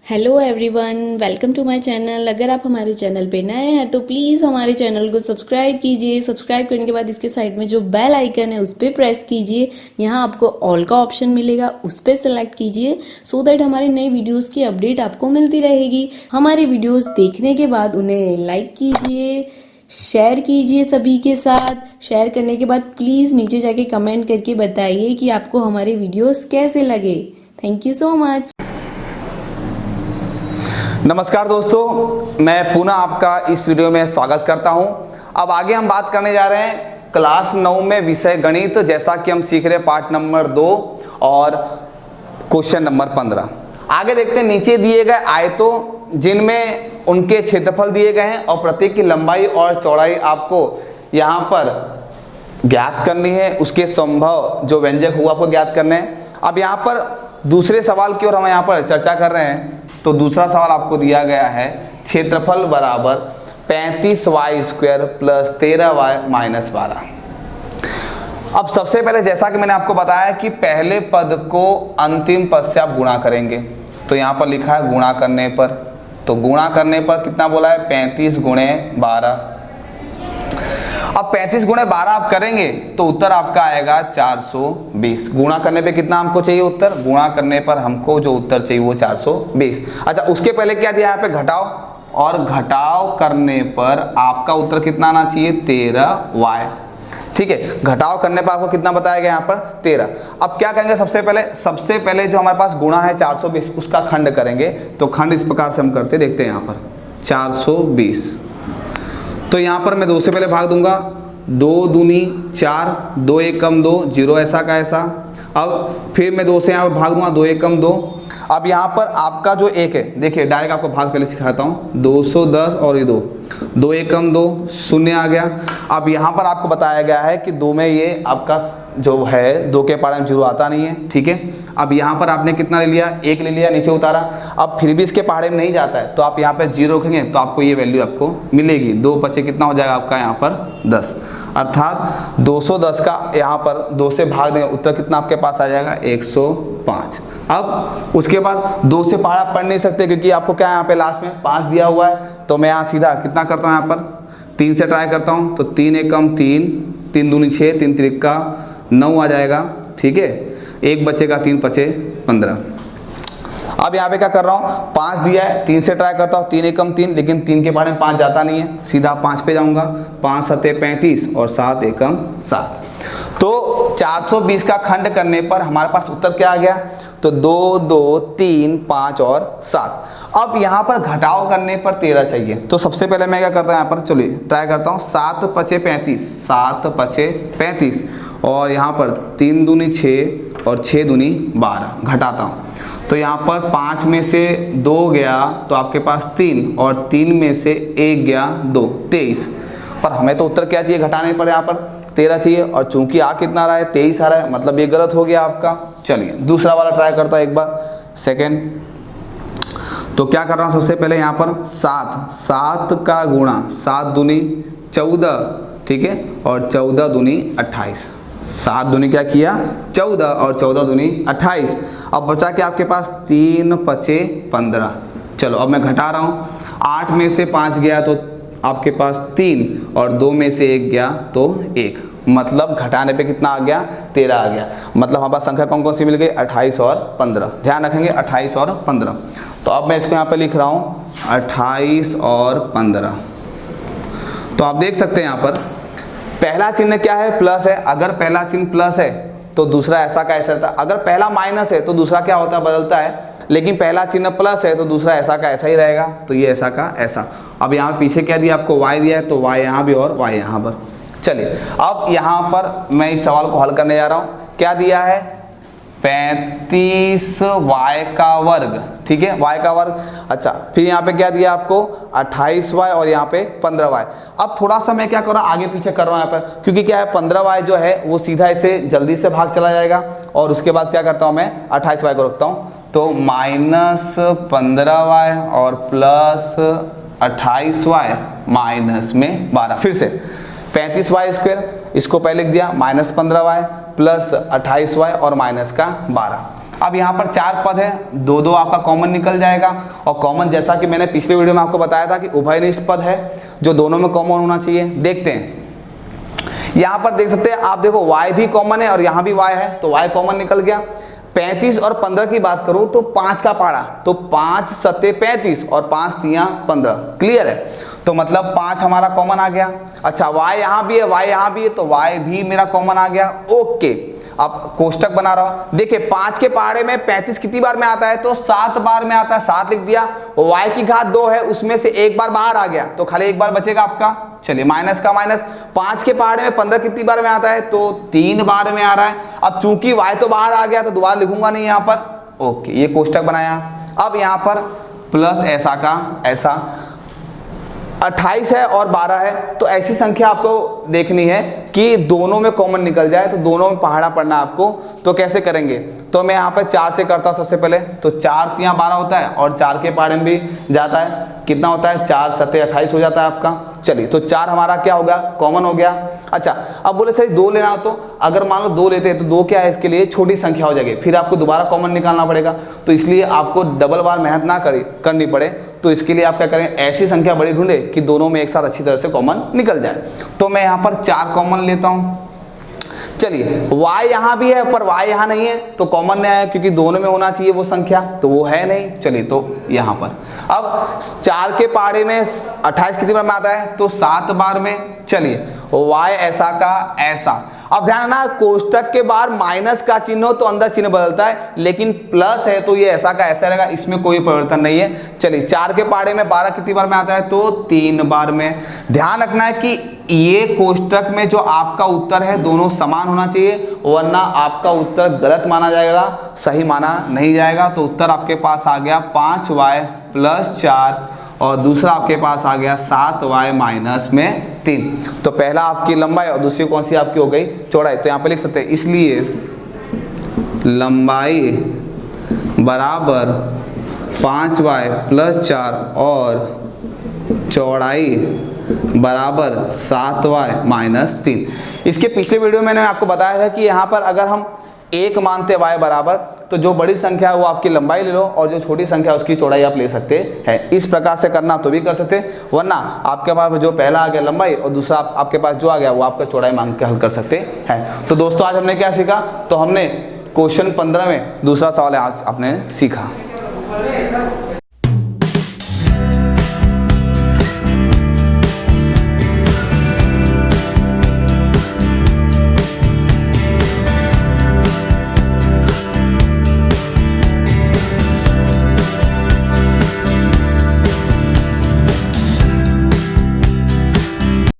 Hello everyone, welcome to my channel. अगर आप हमारे चैनल पे नए हैं तो प्लीज़ हमारे चैनल को सब्सक्राइब कीजिए। सब्सक्राइब करने के बाद इसके साइड में जो बेल आइकन है उस पर प्रेस कीजिए। यहाँ आपको ऑल का ऑप्शन मिलेगा, उस पर सेलेक्ट कीजिए सो दैट हमारे नए वीडियोस की अपडेट आपको मिलती रहेगी। हमारे वीडियोस देखने के बाद उन्हें लाइक कीजिए, शेयर कीजिए सभी के साथ। शेयर करने के बाद प्लीज़ नीचे जाके कमेंट करके बताइए कि आपको हमारे वीडियोस कैसे लगे। Thank you so much. नमस्कार दोस्तों, मैं पुनः आपका इस वीडियो में स्वागत करता हूं। अब आगे हम बात करने जा रहे हैं क्लास 9 में विषय गणित, जैसा कि हम सीख रहे हैं पार्ट नंबर 2 और क्वेश्चन नंबर 15। आगे देखते हैं, नीचे दिए गए आयतों जिनमें उनके क्षेत्रफल दिए गए हैं और प्रत्येक की लंबाई और चौड़ाई आपको यहाँ पर ज्ञात करनी है। उसके संभव जो व्यंजक हुआ आपको ज्ञात करने हैं। अब यहाँ पर दूसरे सवाल की ओर हम यहाँ पर चर्चा कर रहे हैं। तो दूसरा सवाल आपको दिया गया है, क्षेत्रफल बराबर 35y² प्लस 13y माइनस 12। अब सबसे पहले जैसा कि मैंने आपको बताया कि पहले पद को अंतिम पद से आप गुणा करेंगे। तो यहाँ पर लिखा है गुणा करने पर, तो गुणा करने पर कितना बोला है, 35 गुणे 12। अब 35 गुणे 12 आप करेंगे तो उत्तर आपका आएगा 420। गुणा करने पे कितना हमको चाहिए उत्तर, गुणा करने पर हमको जो उत्तर चाहिए वो 420। अच्छा, उसके पहले क्या दिया यहाँ पे, घटाओ, और घटाव करने पर आपका उत्तर कितना आना चाहिए, 13y। ठीक है, घटाव करने पर आपको कितना बताया गया यहाँ पर, 13। अब क्या करेंगे, सबसे पहले जो हमारे पास गुणा है 420 उसका खंड करेंगे। तो खंड इस प्रकार से हम करते देखते हैं यहाँ पर 420। तो यहाँ पर मैं 2 से पहले भाग दूंगा, 2 दूनी 4, 2 एकम 2, 0 ऐसा का ऐसा। अब फिर मैं 2 से यहाँ पर भाग दूंगा, 2 एकम 2। अब यहाँ पर आपका जो 1 है, देखिए डायरेक्ट आपको भाग पहले सिखाता हूँ, 210 और ये 2 एकम 2, 0 आ गया। अब यहाँ पर आपको बताया गया है कि 2 में ये आपका जो है 2 के पारे में 0 आता नहीं है। ठीक है, अब यहाँ पर आपने कितना ले लिया, 1 ले लिया, नीचे उतारा। अब फिर भी इसके पहाड़े में नहीं जाता है तो आप यहाँ पे 0 रखेंगे तो आपको ये वैल्यू आपको मिलेगी। 2 पचे कितना हो जाएगा आपका यहाँ पर 10, अर्थात 210 का यहाँ पर 2 से भाग देंगे, उत्तर कितना आपके पास आ जाएगा, 105। अब उसके बाद 2 से पहाड़ा पढ़ नहीं सकते क्योंकि आपको क्या यहाँ पे लास्ट में 5 दिया हुआ है। तो मैं यहाँ सीधा कितना करता हूँ, यहाँ पर 3 से ट्राई करता हूँ। तो 3 एकम 3, 3 दूनी 6, 3 त्रिका 9 आ जाएगा। ठीक है, 1 बचेगा, 3 पचे 15। अब यहाँ पे क्या कर रहा हूँ, 5 दिया है, 3 से ट्राई करता हूँ, 3 एकम 3, लेकिन 3 के बारे में 5 जाता नहीं है, सीधा 5 पे जाऊँगा। 5 सते 35 और 7 एकम 7। तो 420 का खंड करने पर हमारे पास उत्तर क्या आ गया, तो 2, 2, 3, 5 और 7। अब यहाँ पर घटाव करने पर 13 चाहिए। तो सबसे पहले मैं क्या करता हूँ, यहाँ पर चलिए ट्राई करता हूँ, 7 पचे 35, 7 पचे 35 और यहाँ पर 3 दूनी 6 और 6 दूनी 12 घटाता हूँ। तो यहाँ पर 5 में से 2 गया तो आपके पास 3 और 3 में से 1 गया 2, 23। पर हमें तो उत्तर क्या चाहिए, घटाने पर यहाँ पर 13 चाहिए, और चूंकि आ कितना रहा है, 23 आ रहा है, मतलब ये गलत हो गया आपका। चलिए दूसरा वाला ट्राई करता है एक बार, सेकेंड। तो क्या कर रहा हूँ, सबसे पहले यहाँ पर 7 का गुणा, 7 दूनी 14, ठीक है, और 14 दूनी 28। 7 दूनी क्या किया, 14 और 14 दूनी 28। अब बचा के आपके पास 3 पचे 15। चलो अब मैं घटा रहा हूँ, 8 में से 5 गया तो आपके पास 3 और 2 में से 1 गया तो 1, मतलब घटाने पे कितना आ गया, 13 आ गया। मतलब हमारे पास संख्या कौन कौन सी मिल गई, 28 और 15। ध्यान रखेंगे 28 और 15। तो अब मैं इसको यहाँ पे लिख रहा हूँ 28 और 15। तो आप देख सकते हैं यहाँ पर पहला चिन्ह क्या है, प्लस है। अगर पहला चिन्ह प्लस है तो दूसरा ऐसा का ऐसा रहता है। अगर पहला माइनस है तो दूसरा क्या होता है, बदलता है। लेकिन पहला चिन्ह प्लस है तो दूसरा ऐसा का ऐसा ही रहेगा। तो ये ऐसा का ऐसा। अब यहाँ पीछे क्या दिया आपको, y दिया है, तो y यहाँ भी और y यहाँ पर। चलिए अब यहाँ पर मैं इस सवाल को हल करने जा रहा हूँ। क्या दिया है, 35y का वर्ग, ठीक है, y का वर्ग। अच्छा, फिर यहाँ पे क्या दिया आपको, 28y और यहाँ पे 15y। अब थोड़ा सा मैं क्या कर रहा हूँ, आगे पीछे कर रहा हूँ यहाँ पर, क्योंकि क्या है 15y जो है वो सीधा इसे जल्दी से भाग चला जाएगा। और उसके बाद क्या करता हूँ मैं, 28y को रखता हूँ। तो माइनस 15y और प्लस 28y माइनस में 12। फिर से 35y², इसको पहले लिख दिया, माइनस 15y प्लस 28y और माइनस का 12। अब यहाँ पर 4 पद है, 2 आपका कॉमन निकल जाएगा। और कॉमन जैसा कि मैंने पिछले वीडियो में आपको बताया था कि उभयनिष्ठ पद है जो दोनों में कॉमन होना चाहिए। देखते हैं, यहाँ पर देख सकते हैं आप, देखो y भी कॉमन है और यहाँ भी y है, तो y कॉमन निकल गया। 35 और 15 की बात करूं तो 5 का पहाड़ा, तो 5 सत्ते 35 और 5 तियां 15, क्लियर है। तो मतलब 5 हमारा कॉमन आ गया। अच्छा y यहाँ भी है, y यहाँ भी है, तो y भी मेरा कॉमन आ गया। ओके, अब कोष्टक बना रहा हूं। देखिए 5 के पहाड़े में 35 कितनी बार में आता है, तो 7 बार में आता है, 7 लिख दिया। y की घात 2 है, उसमें से एक बार बाहर आ गया, तो खाली एक बार बचेगा आपका। चलिए माइनस का माइनस। 5 के पहाड़े में 15 कितनी बार में आता है, तो 3 बार में आ रहा है। अब चूंकि y तो बाहर आ गया तो दोबारा लिखूंगा नहीं यहाँ पर। ओके, ये कोष्टक बनाया। अब यहाँ पर प्लस ऐसा का ऐसा, 28 है और 12 है, तो ऐसी संख्या आपको देखनी है कि दोनों में कॉमन निकल जाए, तो दोनों में पहाड़ा पढ़ना है आपको। तो कैसे करेंगे, तो मैं यहाँ पे 4 से करता हूँ सबसे पहले। तो 4 तियां 12 होता है और 4 के पहाड़े में भी जाता है, कितना होता है, 4 सत्ते 28 हो जाता है आपका। चलिए, तो 4 हमारा क्या हो गया, कॉमन हो गया। अच्छा, अब बोले सर 2 लेना हो, तो अगर मान लो 2 लेते हैं तो 2 क्या है, इसके लिए छोटी संख्या हो जाएगी, फिर आपको दोबारा कॉमन निकालना पड़ेगा। तो इसलिए आपको डबल बार मेहनत ना करनी पड़े, तो इसके लिए आप क्या करें, ऐसी संख्या बड़ी ढूंढे कि दोनों में एक साथ अच्छी तरह से कॉमन निकल जाए। तो मैं यहाँ पर 4 कॉमन लेता हूँ। चलिए y यहाँ भी है पर y यहाँ नहीं है, तो कॉमन नहीं आया क्योंकि दोनों में होना चाहिए वो संख्या, तो वो है नहीं। चलिए, तो यहाँ पर अब 4 के पहाड़े में 28 कितनी बार में आता है, तो 7 बार में। चलिए y ऐसा का ऐसा। अब ध्यान ना, कोष्टक के बाहर माइनस का चिन्ह हो तो अंदर चिन्ह बदलता है, लेकिन प्लस है तो ये ऐसा का ऐसा रहेगा, इसमें कोई परिवर्तन नहीं है। चलिए, 4 के पहाड़े में 12 कितनी बार में आता है, तो 3 बार में। ध्यान रखना है कि ये कोष्टक में जो आपका उत्तर है दोनों समान होना चाहिए, वरना आपका उत्तर गलत माना जाएगा, सही माना नहीं जाएगा। तो उत्तर आपके पास आ गया 5y + 4 और दूसरा आपके पास आ गया 7y - 3। तो पहला आपकी लंबाई और दूसरी कौन सी आपकी हो गई, चौड़ाई। तो यहाँ पे लिख सकते हैं, इसलिए लंबाई बराबर 5y + 4 और चौड़ाई बराबर 7y - 3। इसके पिछले वीडियो में मैंने आपको बताया था कि यहाँ पर अगर हम 1 मानते y बराबर, तो जो बड़ी संख्या है वो आपकी लंबाई ले लो और जो छोटी संख्या है उसकी चौड़ाई आप ले सकते हैं। इस प्रकार से करना तो भी कर सकते हैं, वरना आपके पास जो पहला आ गया लंबाई और दूसरा आपके पास जो आ गया वो आपका चौड़ाई मांग के हल कर सकते हैं। तो दोस्तों आज हमने क्या सीखा, तो हमने क्वेश्चन 15 में दूसरा सवाल आज आपने सीखा।